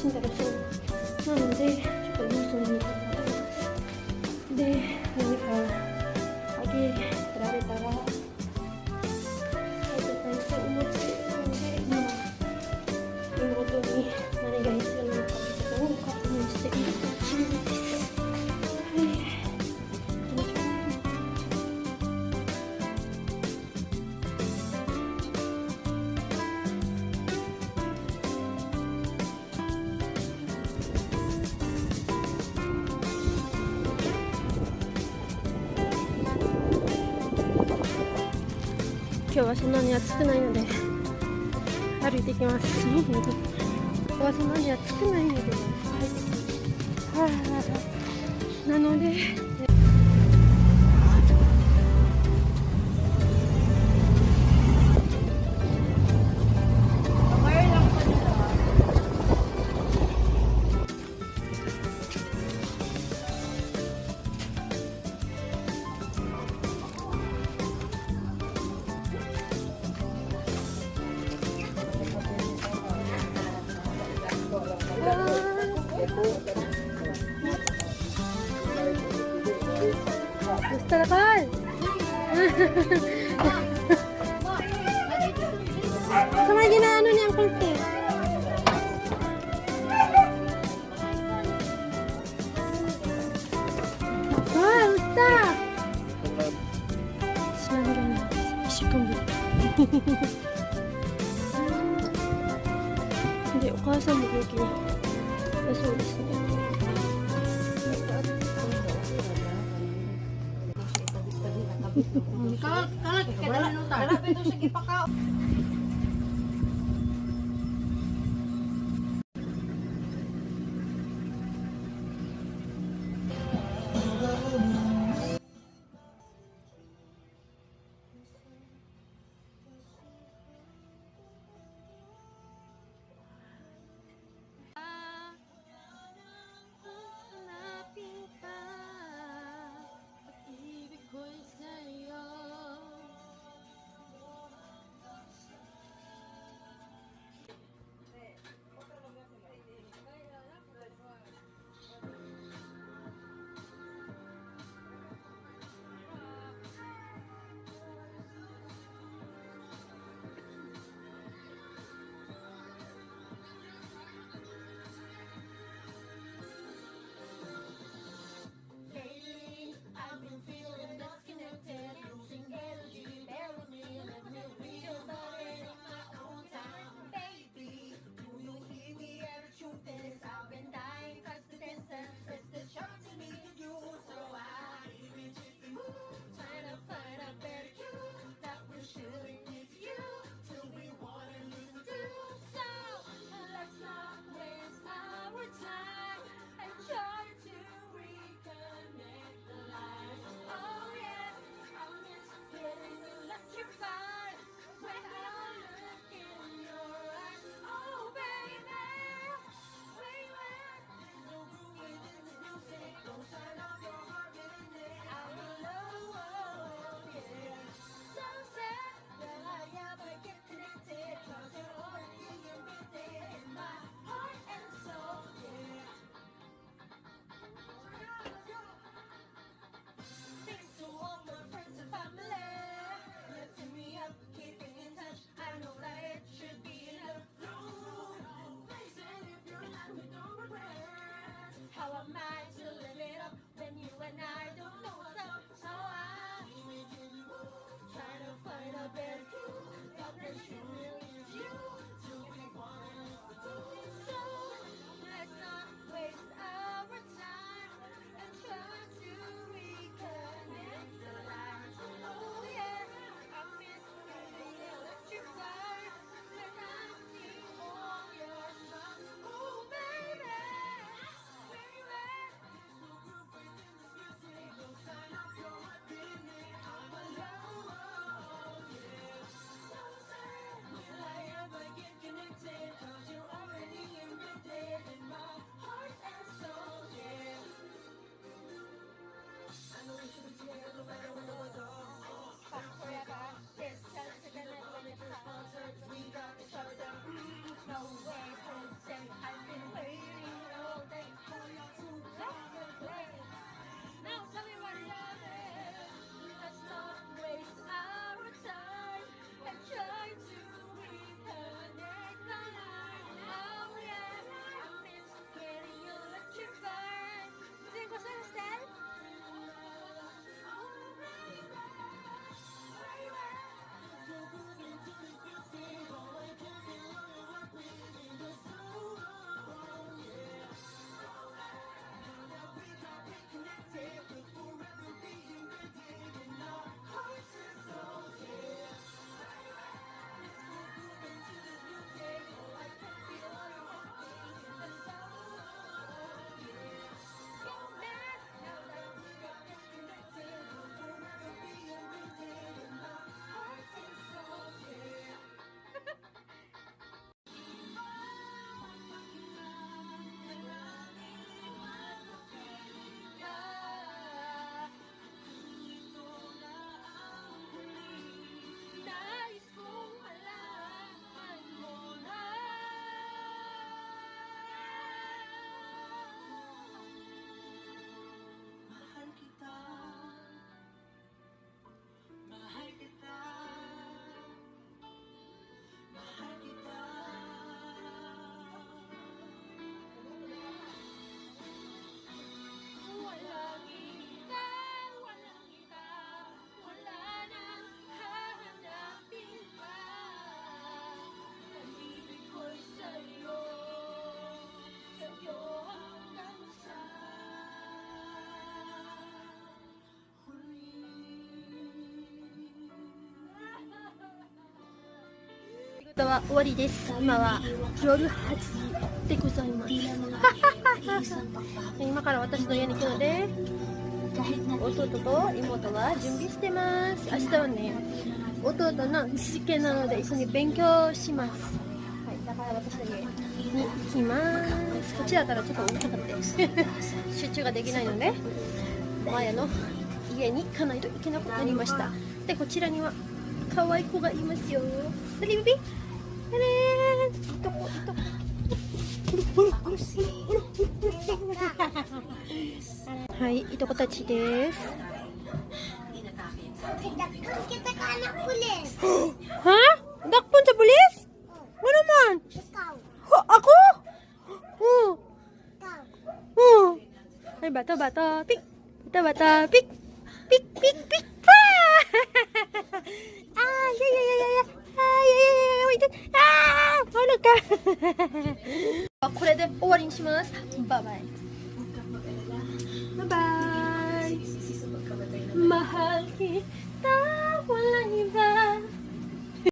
んだらそうなので、ちょっと様子を見てもらいます。で、何かあげられたらあげたいと思っているので、妹に何が必要なのかっていうのを確認している途中です。はい、今日はそんなに暑くないので歩いていきます。今日はそんなに暑くないので歩いてきます。なのでgusto na Carl. Sama ginaano niya ang kulti. Carl, gusta. Semangat na. Isikong dito. Hindi, ukasa mo ko. Nasulis niya. Kalat ito sa gipakaw. は終わりです。今は夜8時でございます。今から私の家に行くので、弟と妹が準備してます。明日はね、弟の試験なので一緒に勉強します。はい、だから私の家に行きます。こっちだったらちょっとうるさかった集中ができないので、前の家に行かないといけなくなりました。で、こちらには可愛い子がいますよ。なにビビ？あれー、いとこ、いとこ。はい、いとこたちです。Kita ke anak polis. Hah? Dakpon sa pulis? Ano naman? Ikaw. Ako? Oo. Ikaw. Oo. Ay, bata, pik. Bata, pik. Pik, pik, pik. Ah! Ah, yeah, yeah, yeah, yeah. Ah, yeah, yeah, yeah. Wait. Ah! Ano ka? これで終わりにします。バイバイ。バイバイ。mahal kita.